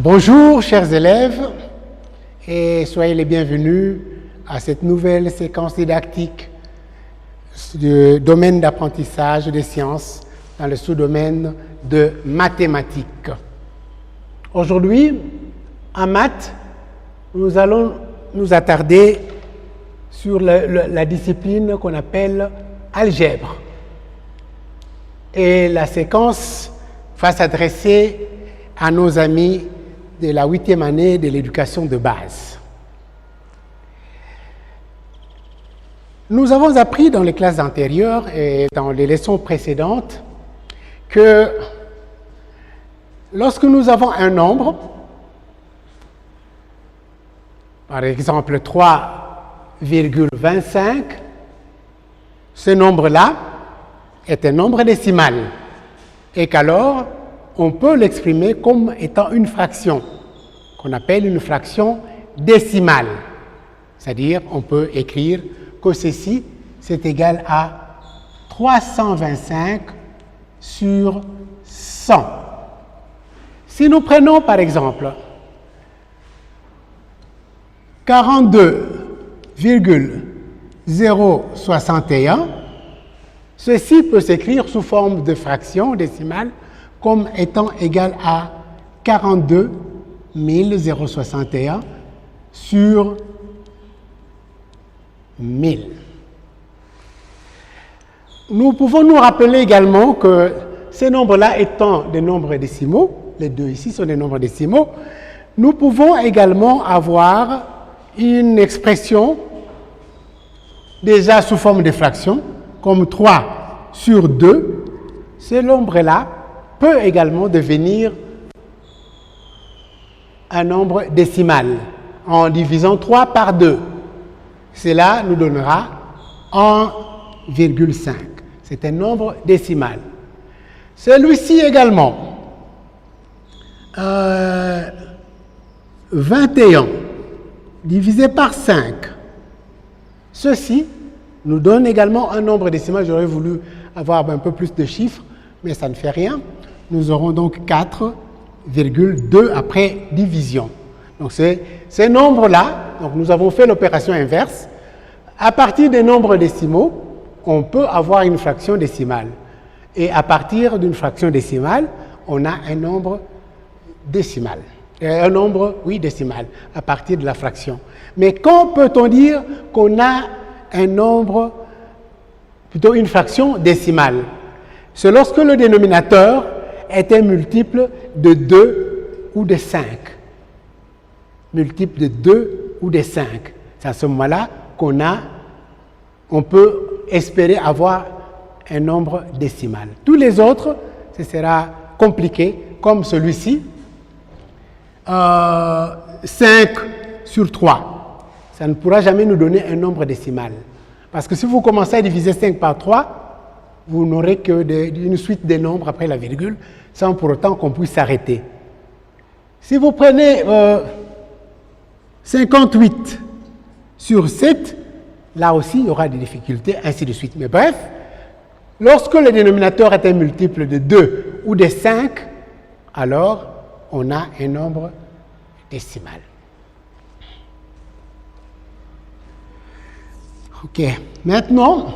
Bonjour chers élèves et soyez les bienvenus à cette nouvelle séquence didactique du domaine d'apprentissage des sciences dans le sous-domaine de mathématiques. Aujourd'hui, en maths, nous allons nous attarder sur la discipline qu'on appelle algèbre. Et la séquence va s'adresser à nos amis de la 8e année de l'éducation de base. Nous avons appris dans les classes antérieures et dans les leçons précédentes que lorsque nous avons un nombre, par exemple 3,25, ce nombre-là est un nombre décimal et qu'alors on peut l'exprimer comme étant une fraction, qu'on appelle une fraction décimale. C'est-à-dire, on peut écrire que ceci, c'est égal à 325 sur 100. Si nous prenons, par exemple, 42,061, ceci peut s'écrire sous forme de fraction décimale comme étant égal à 42 061 sur 1000. Nous pouvons nous rappeler également que ces nombres-là étant des nombres décimaux, les deux ici sont des nombres décimaux, nous pouvons également avoir une expression déjà sous forme de fraction, comme 3 sur 2. Ce nombre-là peut également devenir un nombre décimal en divisant 3 par 2. Cela nous donnera 1,5. C'est un nombre décimal. Celui-ci également, 21 divisé par 5. Ceci nous donne également un nombre décimal. J'aurais voulu avoir un peu plus de chiffres, mais ça ne fait rien. Nous aurons donc 4,2 après division. Donc ces nombres-là, donc nous avons fait l'opération inverse. À partir des nombres décimaux, on peut avoir une fraction décimale. Et à partir d'une fraction décimale, on a un nombre décimal. Un nombre, oui, décimal, à partir de la fraction. Mais quand peut-on dire qu'on a un nombre, plutôt une fraction décimale? C'est lorsque le dénominateur est un multiple de 2 ou de 5. Multiple de 2 ou de 5. C'est à ce moment-là on peut espérer avoir un nombre décimal. Tous les autres, ce sera compliqué, comme celui-ci. 5 sur 3. Ça ne pourra jamais nous donner un nombre décimal. Parce que si vous commencez à diviser 5 par 3, vous n'aurez qu'une suite de nombres après la virgule, sans pour autant qu'on puisse s'arrêter. Si vous prenez 58 sur 7, là aussi, il y aura des difficultés, ainsi de suite. Mais bref, lorsque le dénominateur est un multiple de 2 ou de 5, alors on a un nombre décimal. OK. Maintenant,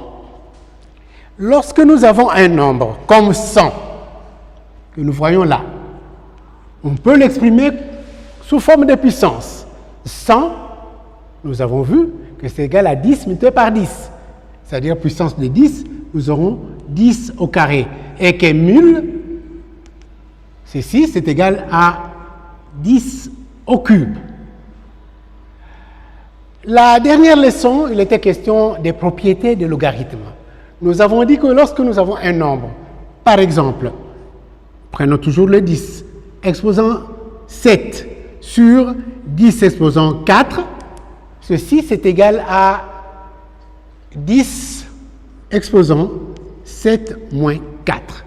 lorsque nous avons un nombre comme 100, que nous voyons là, on peut l'exprimer sous forme de puissance. 100, nous avons vu que c'est égal à 10 multiplié par 10. C'est-à-dire puissance de 10, nous aurons 10 au carré. Et que 1000, ceci, c'est égal à 10 au cube. La dernière leçon, il était question des propriétés des logarithmes. Nous avons dit que lorsque nous avons un nombre, par exemple, prenons toujours le 10, exposant 7 sur 10 exposant 4, ceci c'est égal à 10 exposant 7 moins 4.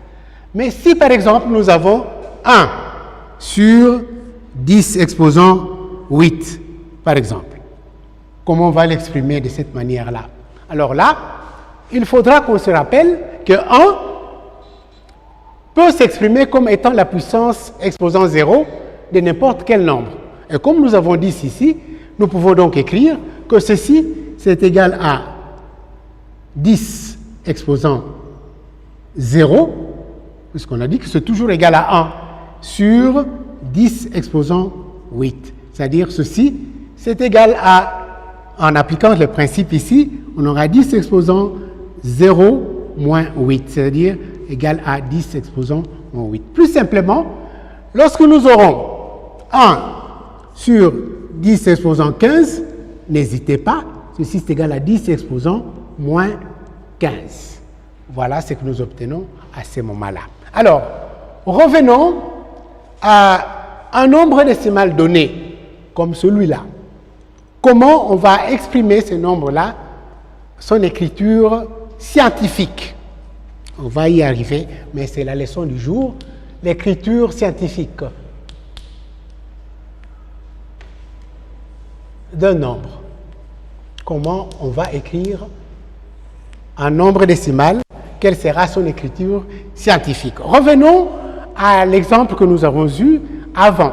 Mais si par exemple nous avons 1 sur 10 exposant 8, par exemple, comment on va l'exprimer de cette manière-là? Alors là, il faudra qu'on se rappelle que 1 peut s'exprimer comme étant la puissance exposant 0 de n'importe quel nombre. Et comme nous avons dit ici, nous pouvons donc écrire que ceci, c'est égal à 10 exposant 0, puisqu'on a dit que c'est toujours égal à 1, sur 10 exposant 8. C'est-à-dire ceci, c'est égal à, en appliquant le principe ici, on aura 10 exposant 0 moins 8, c'est-à-dire égal à 10 exposant moins 8. Plus simplement, lorsque nous aurons 1 sur 10 exposant 15, n'hésitez pas, ceci c'est égal à 10 exposant moins 15. Voilà ce que nous obtenons à ce moment-là. Alors, revenons à un nombre décimal donné, comme celui-là. Comment on va exprimer ce nombre-là, son écriture scientifique? On va y arriver, mais c'est la leçon du jour, l'écriture scientifique d'un nombre. Comment on va écrire un nombre décimal? Quelle sera son écriture scientifique? Revenons à l'exemple que nous avons eu avant.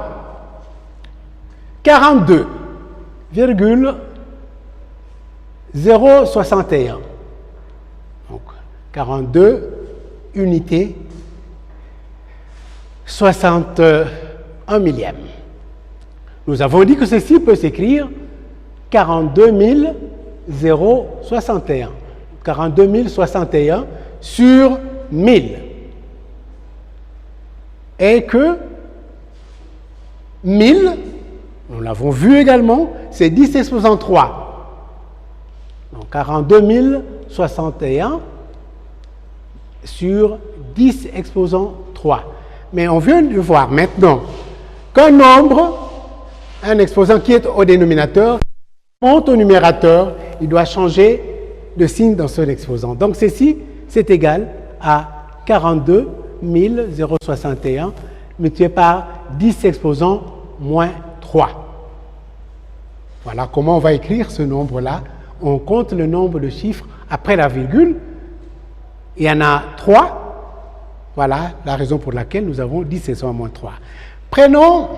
42,061. Donc, 42 unités 61 millième. Nous avons dit que ceci peut s'écrire 42 061. 42 061 sur 1000. Et que 1000, nous l'avons vu également, c'est 10 exposant 3. Donc 42 061 sur 10 exposant 3. Mais on vient de voir maintenant qu'un nombre, un exposant qui est au dénominateur, monte au numérateur, il doit changer de signe dans son exposant. Donc ceci, c'est égal à 42 061 multiplié par 10 exposant moins 3. Voilà comment on va écrire ce nombre-là. On compte le nombre de chiffres après la virgule. Il y en a 3. Voilà la raison pour laquelle nous avons 10 exposant moins 3. Prenons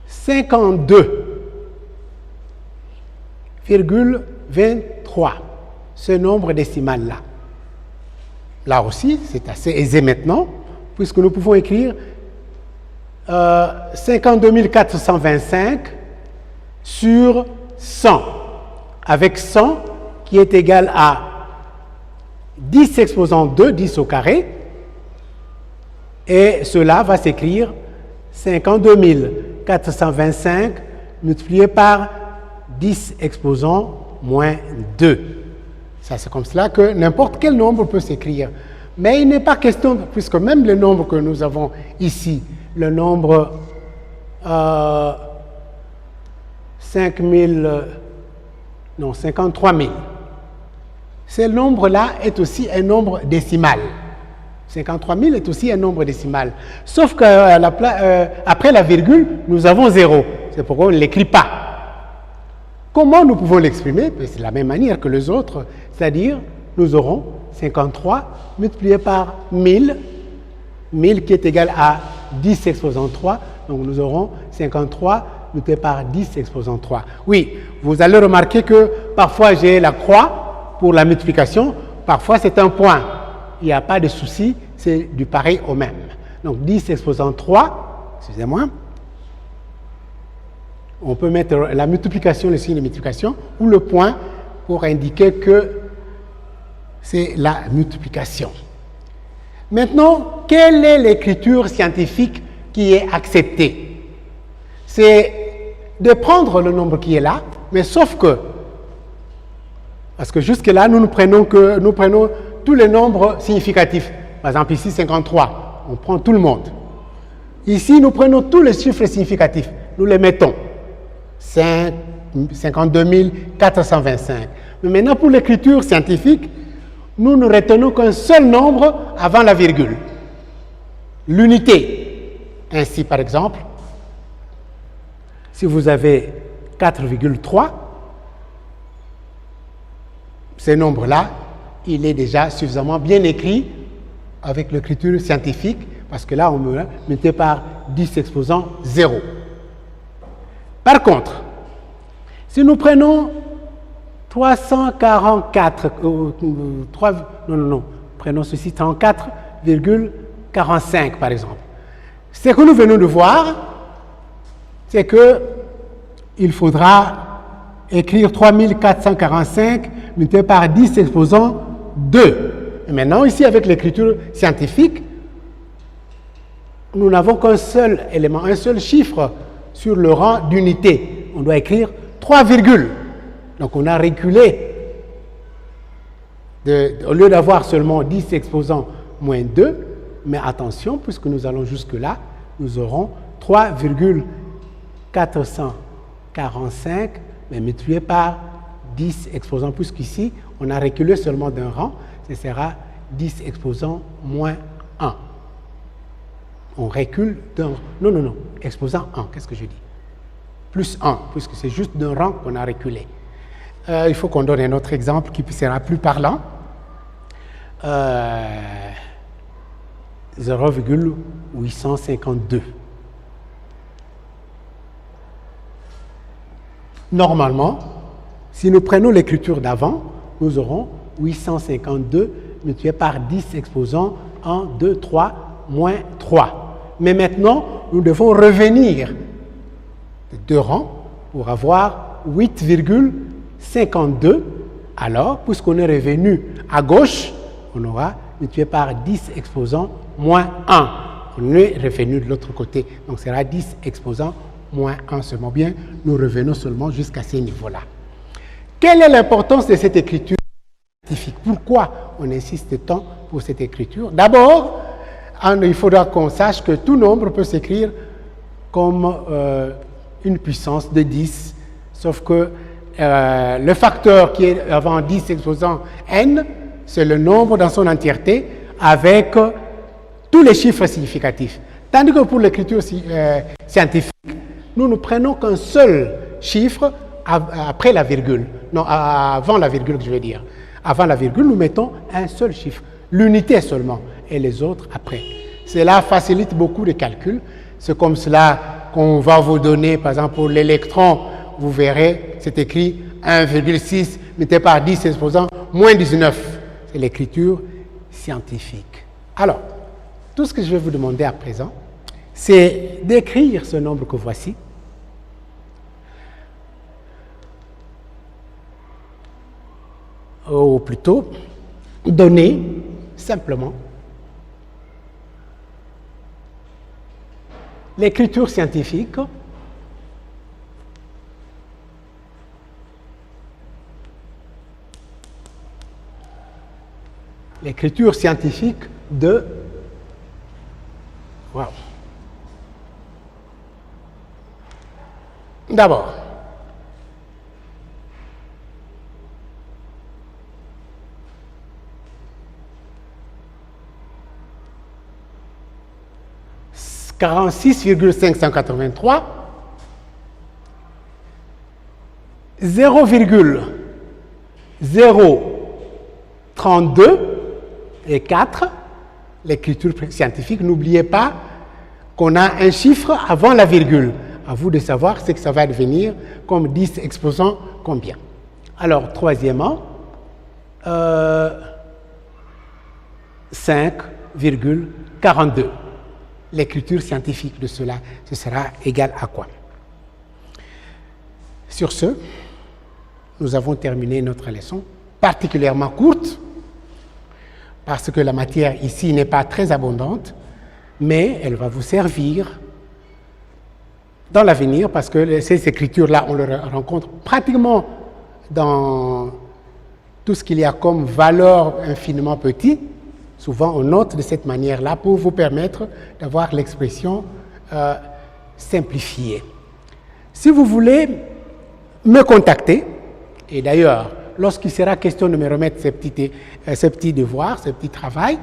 52,23, ce nombre décimal-là. Là aussi, c'est assez aisé maintenant, puisque nous pouvons écrire 52 425 sur 100, avec 100 qui est égal à 10 exposant 2, 10 au carré, et cela va s'écrire 52 425 multiplié par 10 exposant moins 2. Ça, c'est comme cela que n'importe quel nombre peut s'écrire. Mais il n'est pas question, puisque même le nombre que nous avons ici, le nombre 53 000, ce nombre-là est aussi un nombre décimal. 53 000 est aussi un nombre décimal. Sauf qu'après la virgule, nous avons 0. C'est pourquoi on ne l'écrit pas. Comment nous pouvons l'exprimer? C'est de la même manière que les autres. C'est-à-dire, nous aurons 53 multiplié par 1000. 1000 qui est égal à 10 exposant 3. Donc nous aurons 53 multiplié par 10 exposant 3. Oui, vous allez remarquer que parfois j'ai la croix pour la multiplication. Parfois c'est un point. Il n'y a pas de souci, c'est du pareil au même. Donc 10 exposant 3, excusez-moi, on peut mettre la multiplication, le signe de multiplication, ou le point pour indiquer que c'est la multiplication. Maintenant, quelle est l'écriture scientifique qui est acceptée? C'est de prendre le nombre qui est là, mais sauf que, parce que jusque-là, nous prenons tous les nombres significatifs. Par exemple, ici, 53, on prend tout le monde. Ici, nous prenons tous les chiffres significatifs, nous les mettons. 52 425. Mais maintenant, pour l'écriture scientifique, nous ne retenons qu'un seul nombre avant la virgule. L'unité. Ainsi, par exemple, si vous avez 4,3, ce nombre-là, il est déjà suffisamment bien écrit avec l'écriture scientifique, parce que là, on me multiplie par 10 exposant 0. Par contre, si nous prenons 344, prenons ceci 34,45 par exemple. Ce que nous venons de voir, c'est que il faudra écrire 3445 multiplié par 10 exposant 2. Et maintenant, ici, avec l'écriture scientifique, nous n'avons qu'un seul élément, un seul chiffre sur le rang d'unité. On doit écrire 3 virgules. Donc, on a reculé. Au lieu d'avoir seulement 10 exposant moins 2, mais attention, puisque nous allons jusque-là, nous aurons 3,445 mais multiplié par 10 exposant, puisqu'ici, on a reculé seulement d'un rang, ce sera 10 exposant moins 1. On recule d'un... Non, exposant 1, qu'est-ce que je dis? Plus 1, puisque c'est juste d'un rang qu'on a reculé. Il faut qu'on donne un autre exemple qui sera plus parlant. 0,852. Normalement, si nous prenons l'écriture d'avant, nous aurons 852 multiplié par 10 exposant 1, 2, 3, moins 3. Mais maintenant, nous devons revenir de 2 rangs pour avoir 8,52. Alors, puisqu'on est revenu à gauche, on aura multiplié par 10 exposant moins 1. On est revenu de l'autre côté, donc ce sera 10 exposant moins 1 seulement. Bien, nous revenons seulement jusqu'à ces niveaux-là. Quelle est l'importance de cette écriture scientifique? Pourquoi on insiste tant pour cette écriture? D'abord, il faudra qu'on sache que tout nombre peut s'écrire comme une puissance de 10, sauf que le facteur qui est avant 10 exposant n, c'est le nombre dans son entièreté avec tous les chiffres significatifs. Tandis que pour l'écriture scientifique, nous ne prenons qu'un seul chiffre après la virgule. Non, avant la virgule, je veux dire. Avant la virgule, nous mettons un seul chiffre, l'unité seulement, et les autres après. Cela facilite beaucoup de calculs. C'est comme cela qu'on va vous donner, par exemple, pour l'électron, vous verrez, c'est écrit 1,6 multiplié par 10 exposant moins 19. C'est l'écriture scientifique. Alors, tout ce que je vais vous demander à présent, c'est d'écrire ce nombre que voici. Ou plutôt, donner simplement l'écriture scientifique de... Wow. D'abord, « 46,583 0,032 et 4, l'écriture scientifique, n'oubliez pas qu'on a un chiffre avant la virgule. À vous de savoir ce que ça va devenir comme 10 exposant combien. Alors, troisièmement, 5,42. L'écriture scientifique de cela, ce sera égal à quoi? Sur ce, nous avons terminé notre leçon, particulièrement courte, parce que la matière ici n'est pas très abondante, mais elle va vous servir dans l'avenir, parce que ces écritures-là, on les rencontre pratiquement dans tout ce qu'il y a comme valeur infiniment petit. Souvent, on note de cette manière-là pour vous permettre d'avoir l'expression simplifiée. Si vous voulez me contacter, et d'ailleurs, lorsqu'il sera question de me remettre ces petits devoirs, ces petits travaux,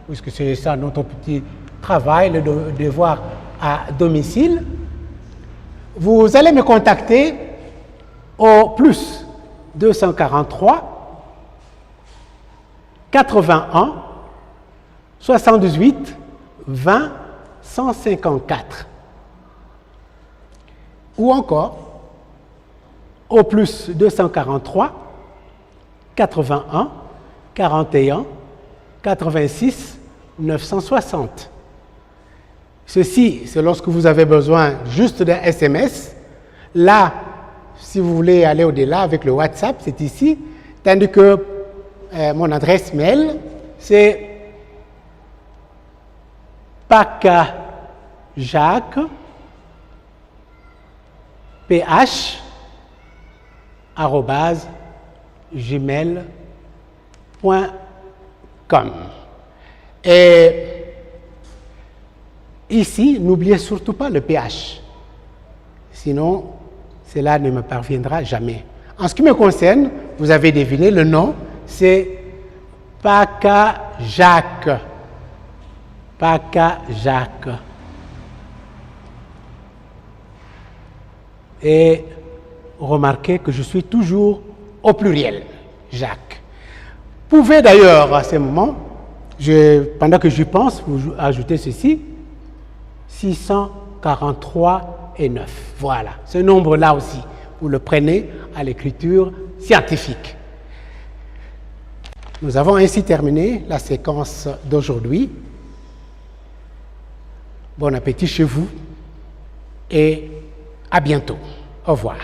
puisque c'est ça notre petit travail, le devoir à domicile, vous allez me contacter au plus 243 81 78 20 154. Ou encore, au plus 243, 81, 41, 86, 960. Ceci, c'est lorsque vous avez besoin juste d'un SMS. Là, si vous voulez aller au-delà avec le WhatsApp, c'est ici. Tandis que mon adresse mail, c'est pacajacques@gmail.com. Et ici, n'oubliez surtout pas le PH. Sinon, cela ne me parviendra jamais. En ce qui me concerne, vous avez deviné, le nom, c'est Pacajacques. Pacajacques. Et remarquez que je suis toujours au pluriel, Jacques. Vous pouvez d'ailleurs, à ce moment, pendant que j'y pense, vous ajoutez ceci, 643 et 9. Voilà, ce nombre-là aussi, vous le prenez à l'écriture scientifique. Nous avons ainsi terminé la séquence d'aujourd'hui. Bon appétit chez vous et à bientôt. Au revoir.